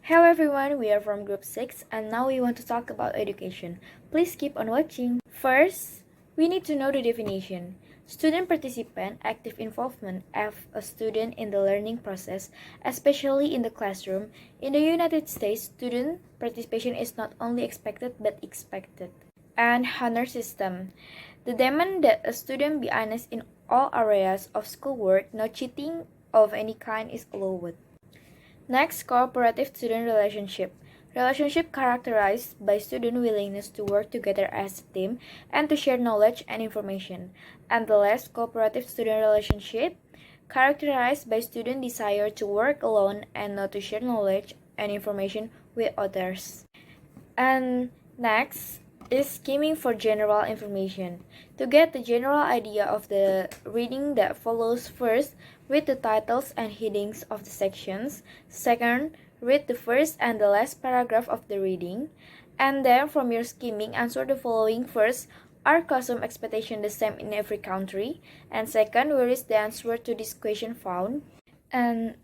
Hello everyone, we are from Group 6 and now we want to talk about education. Please keep on watching. First, we need to know the definition. Student participant, active involvement of a student in the learning process, especially in the classroom. In the United States, student participation is not only expected but expected. And honor system. The demand that a student be honest in all areas of schoolwork, no cheating of any kind is allowed. Next, cooperative student relationship. Relationship characterized by student willingness to work together as a team and to share knowledge and information. And the last, cooperative student relationship characterized by student desire to work alone and not to share knowledge and information with others. And next is skimming for general information. To get the general idea of the reading that follows, first, read the titles and headings of the sections. Second, read the first and the last paragraph of the reading. And then from your skimming, answer the following. First, are classroom expectations the same in every country? And second, where is the answer to this question found? And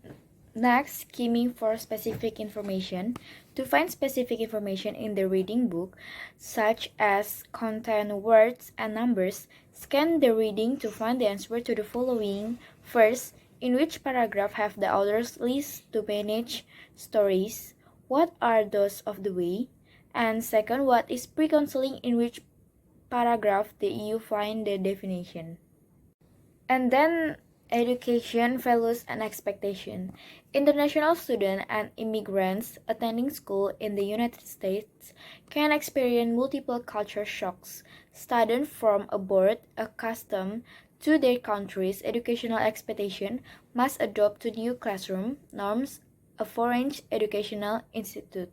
next, skimming for specific information. To find specific information in the reading book, such as content, words, and numbers, scan the reading to find the answer to the following. First, in which paragraph have the authors list to manage stories? What are those of the way? And second, what is pre-counseling? In which paragraph do you find the definition? And then education, values, and expectation. International students and immigrants attending school in the United States can experience multiple culture shocks. Students from abroad accustomed to their country's educational expectation must adopt to new classroom norms, a foreign educational institute.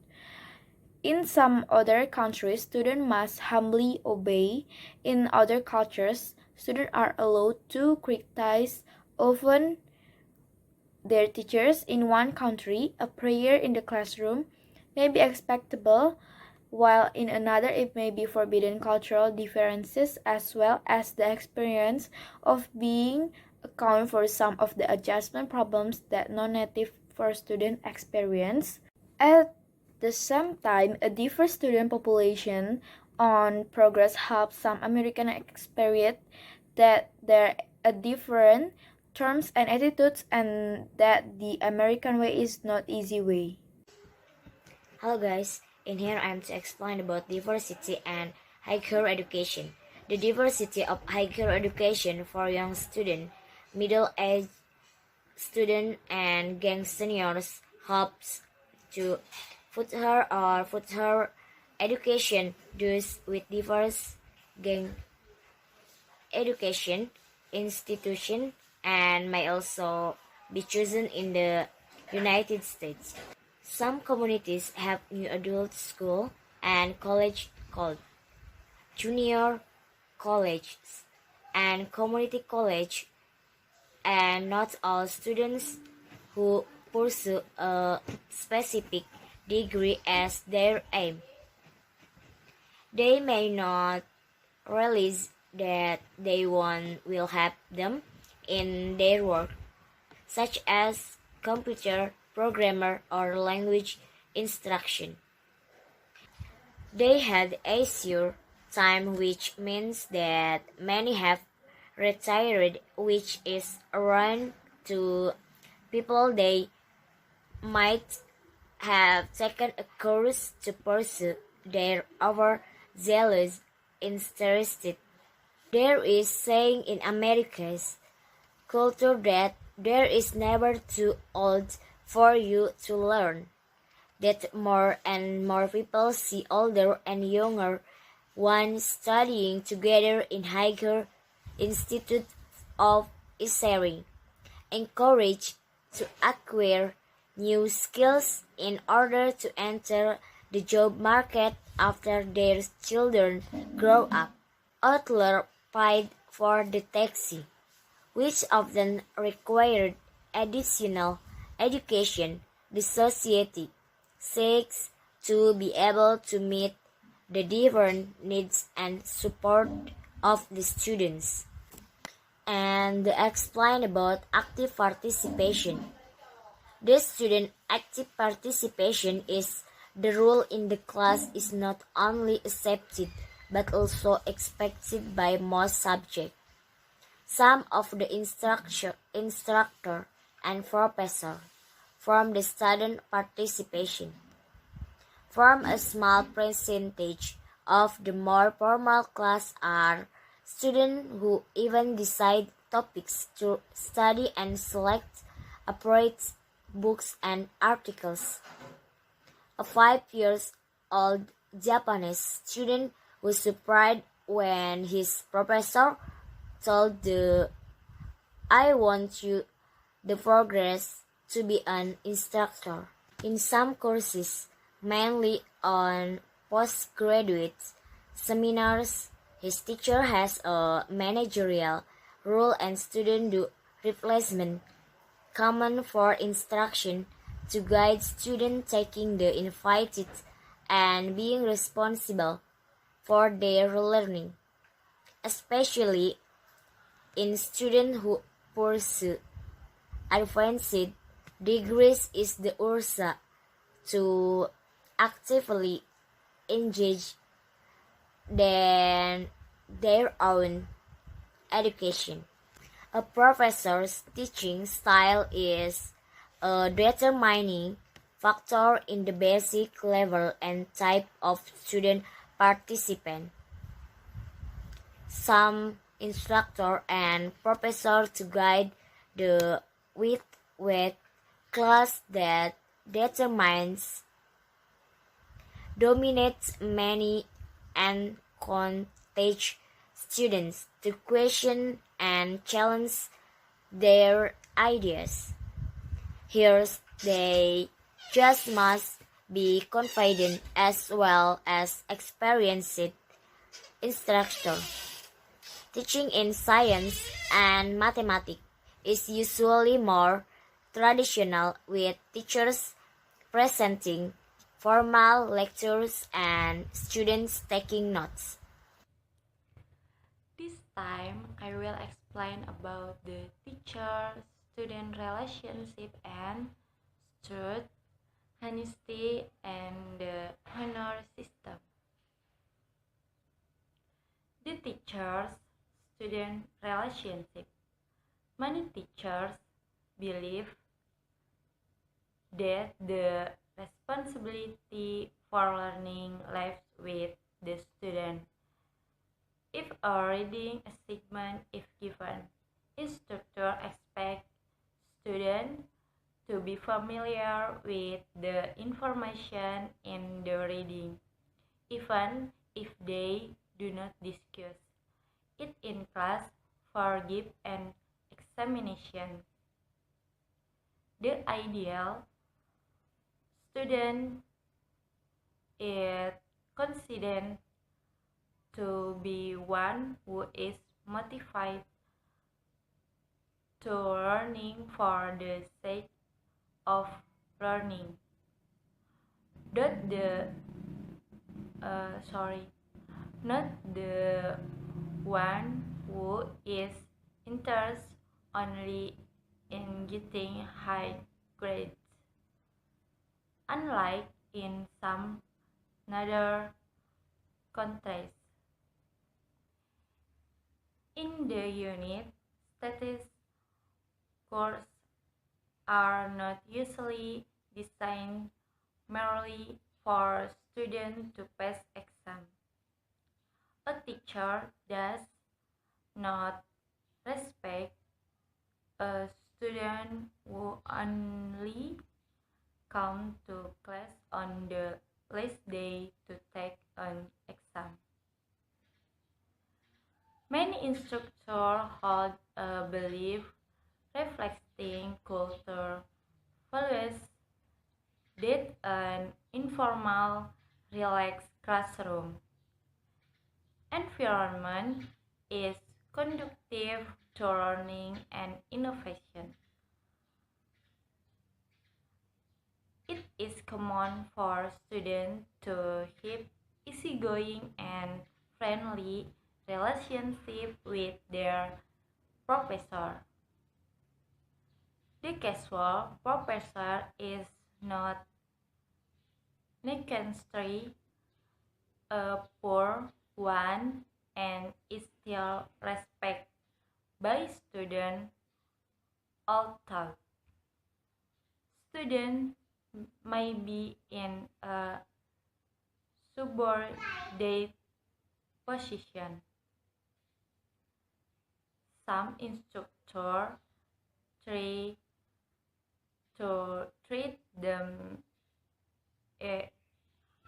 In some other countries, students must humbly obey. In other cultures, students are allowed to criticize often their teachers. In one country, a prayer in the classroom may be acceptable, while in another it may be forbidden. Cultural differences as well as the experience of being account for some of the adjustment problems that non-native first students experience. At the same time, a diverse student population on progress helps some Americans experience that there are different terms and attitudes and that the American way is not easy way. Hello guys, in here I am to explain about diversity and higher education. The diversity of higher education for young student, middle-aged student and gang seniors helps to put her education those with diverse gang education institution and may also be chosen in the United States. Some communities have new adult school and college called junior colleges and community college, and not all students who pursue a specific degree as their aim. They may not realize that they want will help them in their work, such as computer programmer or language instruction. They had a sure time, which means that many have retired, which is around to people they might have taken a course to pursue their overzealous interest. There is saying in America's culture that there is never too old for you to learn. That more and more people see older and younger ones studying together in higher institutes of sharing, encouraged to acquire new skills in order to enter the job market after their children grow up. Outlier paid for the taxi, which often required additional education. The society seeks to be able to meet the different needs and support of the students. And explain about active participation. This student active participation is the rule in the class is not only accepted but also expected by most subjects. Some of the instructor and professor from the student participation form a small percentage of the more formal class are students who even decide topics to study and select appropriate books and articles. A 5 years old Japanese student was surprised when his professor told the I want you the progress to be an instructor. In some courses, mainly on postgraduate seminars, his teacher has a managerial role and student do replacement common for instruction to guide students taking the invited and being responsible for their learning, especially in students who pursue advanced degrees is the ursa to actively engage in their own education. A professor's teaching style is a determining factor in the basic level and type of student participant. Some instructor and professor to guide the with class that determines dominates many and contagious students to question and challenge their ideas. Here they just must be confident as well as experienced instructor. Teaching in science and mathematics is usually more traditional with teachers presenting formal lectures and students taking notes. This time, I will explain about the teacher-student relationship and truth, honesty, and the honor system. The teachers-student relationship. Many teachers believe that the responsibility for learning lies with the student. If a reading assignment is given, instructor expects students to be familiar with the information in the reading, even if they do not discuss it in class for give an examination. The ideal student is considered to be one who is motivated to learning for the sake of learning. Not the not the one who is interested only in getting high grades. Unlike in some other countries. In the unit, status courses are not usually designed merely for students to pass exam. A teacher does not respect a student who only come to class on the last day to take an exam. Many instructors hold a belief reflecting culture values that an informal, relaxed classroom environment is conducive to learning and innovation. It is common for students to have easygoing and friendly relationship with their professor. The casual professor is not necessarily a poor one and is still respected by students, although students may be in a subordinate position. Some instructors try to treat them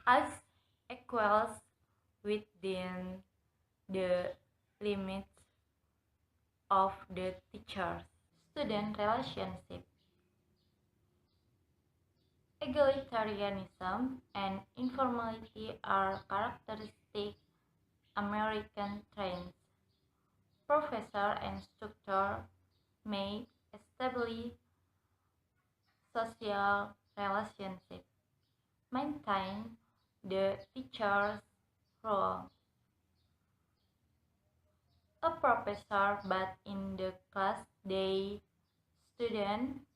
as equals within the limits of the teachers. Student relationship. Egalitarianism and informality are characteristic American traits. Professor and instructor may establish social relationships, maintain the teacher's role. A professor but in the class they student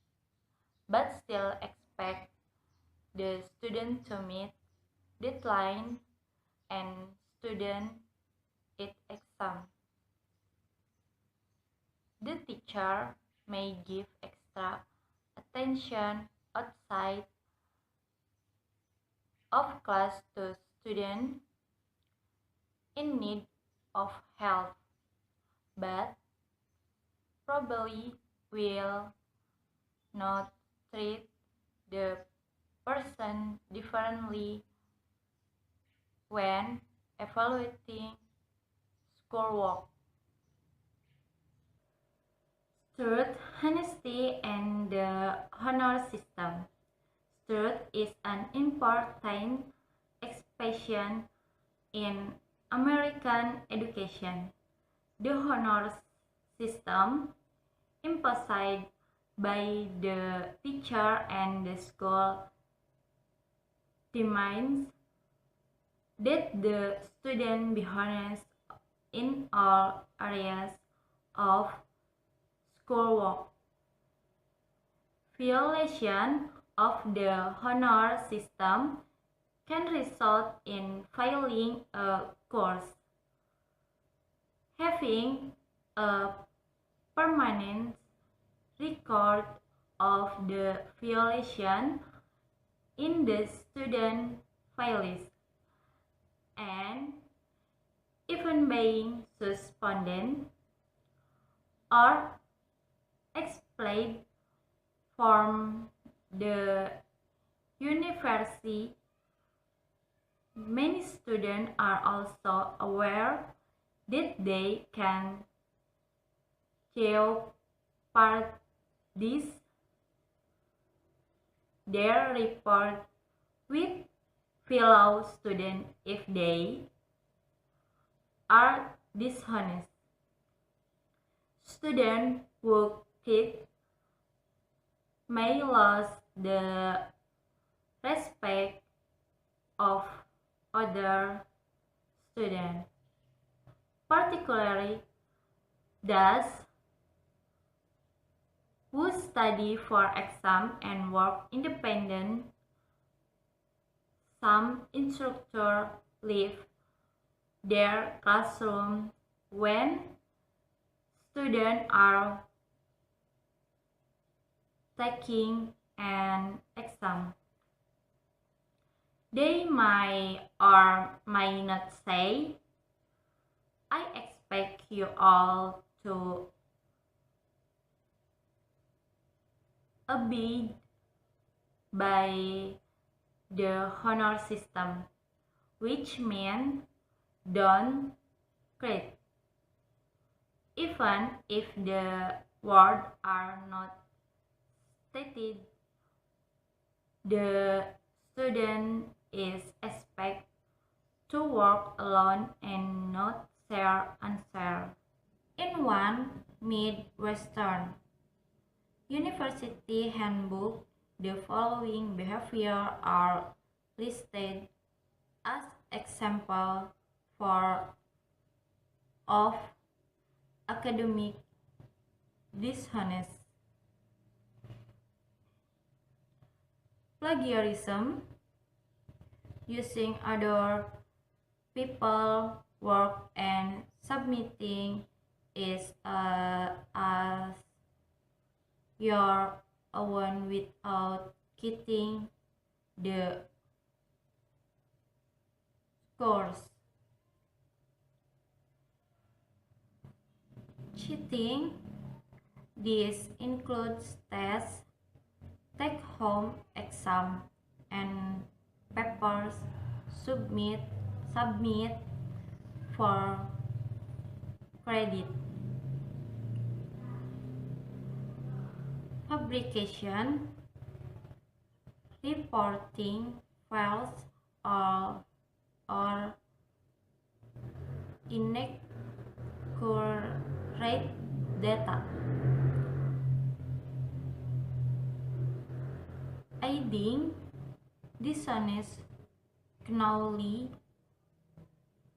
but still expect the student to meet deadline and student it exam. The teacher may give extra attention outside of class to students in need of help, but probably will not treat the person differently when evaluating schoolwork. Truth, honesty, and the honor system. Truth is an important expression in American education. The honor system, imposed by the teacher and the school, demands that the student be honest in all areas of schoolwork. Violation of the honor system can result in failing a course, having a permanent record of the violation in the student files, and even being suspended or expelled from the university. Many students are also aware that they can jeopardize their report with fellow students if they are dishonest. Students who cheat may lose the respect of other students, particularly those who study for exam and work independent. Some instructors leave their classroom when students are taking an exam. They may or may not say, "I expect you all to abide by the honor system," which means don't cheat, even if the words are not stated. The student is expected to work alone and not share answers. In one Midwestern University handbook, the following behaviors are listed as example for of academic dishonest. plagiarism, using other people's work and submitting it as your own without getting the scores. Cheating. This includes tests, take-home exam, and papers submit for credit. Fabrication, reporting false or inaccurate data. Aiding dishonest knowledge,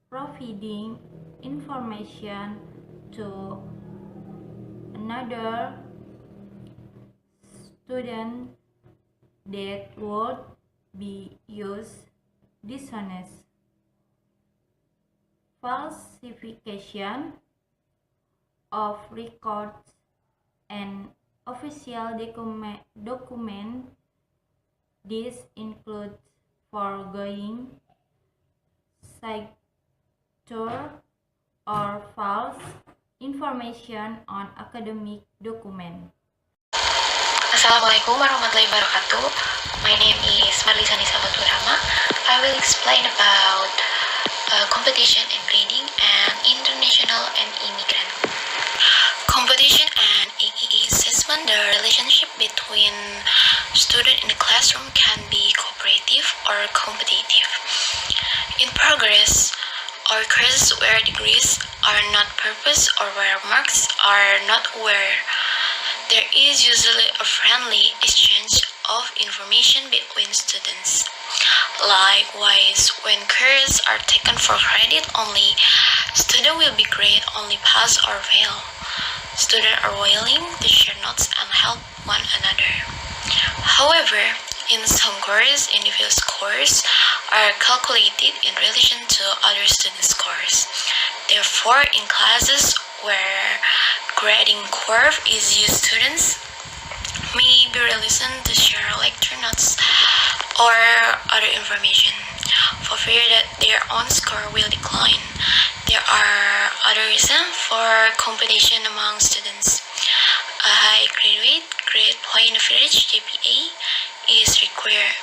providing information to another student that would be used dishonest. Falsification of records and official document. This includes foregoing signature or false information on academic document. Assalamualaikum warahmatullahi wabarakatuh. My name is Marlisa Nisa Baturama. I will explain about competition and grading and international and immigrant. Competition and AEE assessment, the relationship between student in the classroom can be cooperative or competitive. In progress, or courses where degrees are not purpose or where marks are not where there is usually a friendly exchange of information between students. Likewise, when courses are taken for credit only, students will be graded only pass or fail. Students are willing to share notes and help one another. However, in some courses, individual scores are calculated in relation to other students' scores. Therefore, in classes where grading curve is used, students may be reluctant to share lecture notes or other information for fear that their own score will decline. There are other reasons for competition among students. A high grade point average GPA is required.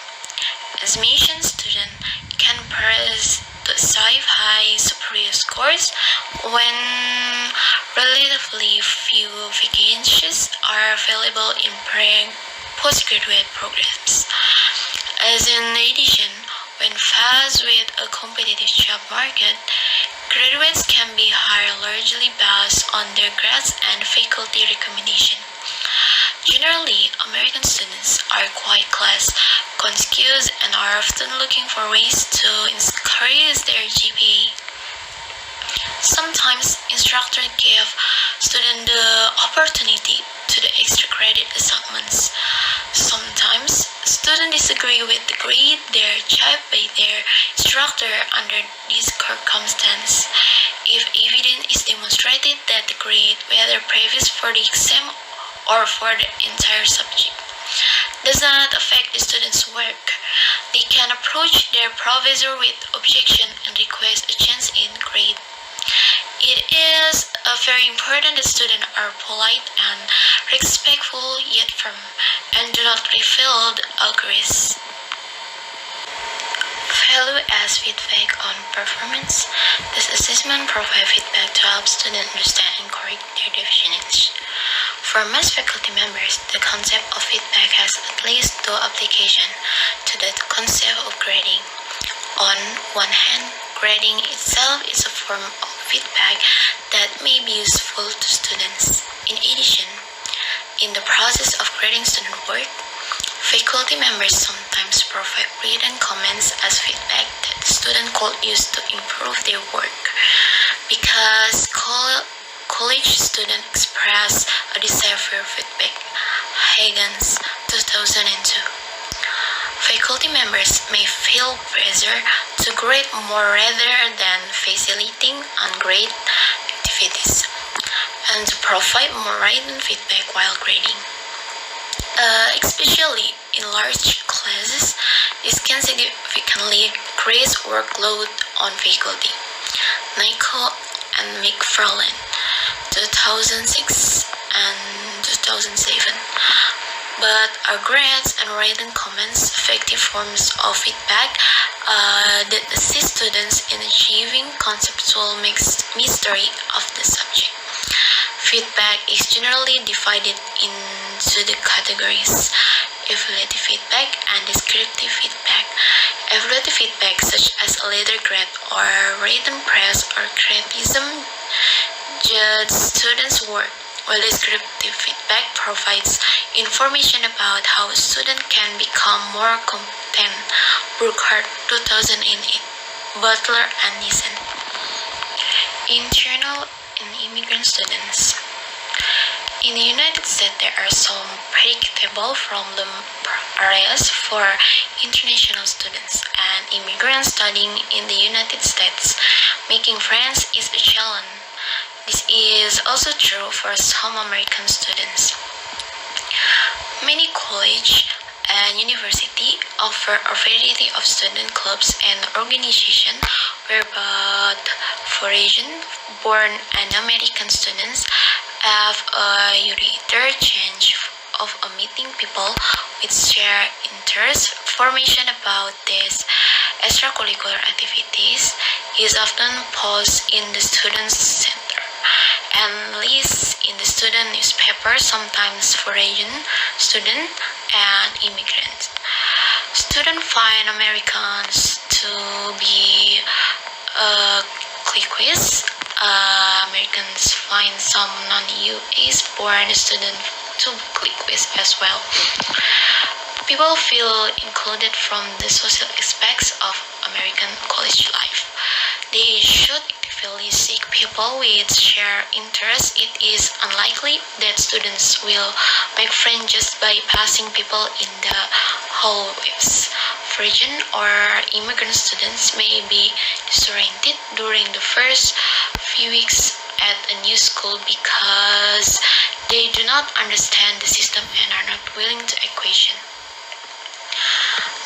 As mentioned, students can press to achieve high superior scores when relatively few vacancies are available in postgraduate programs. As in addition, when faced with a competitive job market, graduates can be hired largely based on their grades and faculty recommendation. Generally, American students are quite class conscious and are often looking for ways to increase their GPA. Sometimes instructors give students the opportunity to the extra credit assignments. Sometimes students disagree with the grade they are achieved by their instructor under these circumstances. If evidence is demonstrated that the grade, whether previous for the exam or for the entire subject, does not affect the student's work, they can approach their professor with objection and request a change in grade. It is very important that students are polite and respectful yet firm and do not reveal algorithms. Value as feedback on performance. This assessment provides feedback to help students understand and correct their deficiencies. For most faculty members, the concept of feedback has at least two applications to the concept of grading. On one hand, grading itself is a form of feedback that may be useful to students. In addition, in the process of grading student work, faculty members sometimes provide written comments as feedback that the student could use to improve their work. Because college students express a desire for feedback. Huygens, 2002. Faculty members may feel pressure to grade more rather than facilitating on-grade activities, and to provide more written feedback while grading. Especially in large classes, this can significantly increase workload on faculty. Nichol and McFarland, 2006 and 2007. But are grades and written comments effective forms of feedback that assist students in achieving conceptual mastery of the subject? Feedback is generally divided into the categories evaluative feedback and descriptive feedback. Evaluative feedback, such as a letter grade or written praise or criticism, judge students' work, while descriptive feedback provides information about how a student can become more competent. Burkhardt, 2008, Butler and Nissen. Internal and immigrant students. In the United States, there are some predictable problem areas for international students and immigrants studying in the United States. Making friends is a challenge. This is also true for some American students. Many college and university offer a variety of student clubs and organizations where both foreign-born and American students have a greater chance of meeting people with shared interests. Information about these extracurricular activities is often posted in the student center and lists in the student newspaper, sometimes foreign student and immigrants. Students find Americans to be cliquish. Americans find some non-US born students to cliquish as well. People feel included from the social aspects of American college life. They should actively seek people with shared interests. It is unlikely that students will make friends just by passing people in the hallways. Foreign or immigrant students may be disoriented during the first few weeks at a new school because they do not understand the system and are not willing to equation.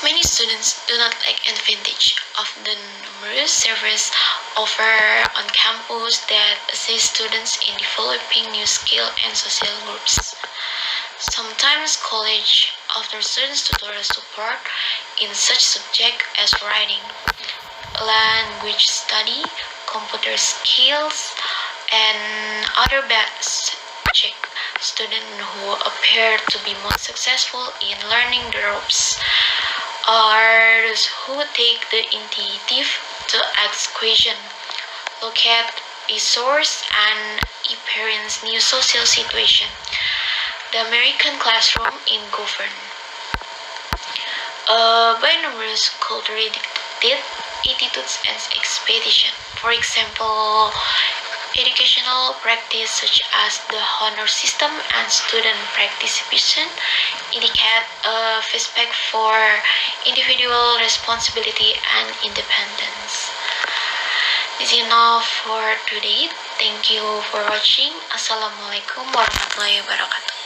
Many students do not take advantage of the numerous services offered on campus that assist students in developing new skills and social groups. Sometimes college offers students tutorial support in such subjects as writing, language study, computer skills, and other subjects. Students who appear to be most successful in learning the ropes are those who take the initiative to ask questions, locate a source, and experience new social situations. The American classroom in governed by numerous culturally dictated attitudes and expectations. For example, educational practice such as the honor system and student participation indicate a respect for individual responsibility and independence. This is enough for today. Thank you for watching. Assalamualaikum warahmatullahi wabarakatuh.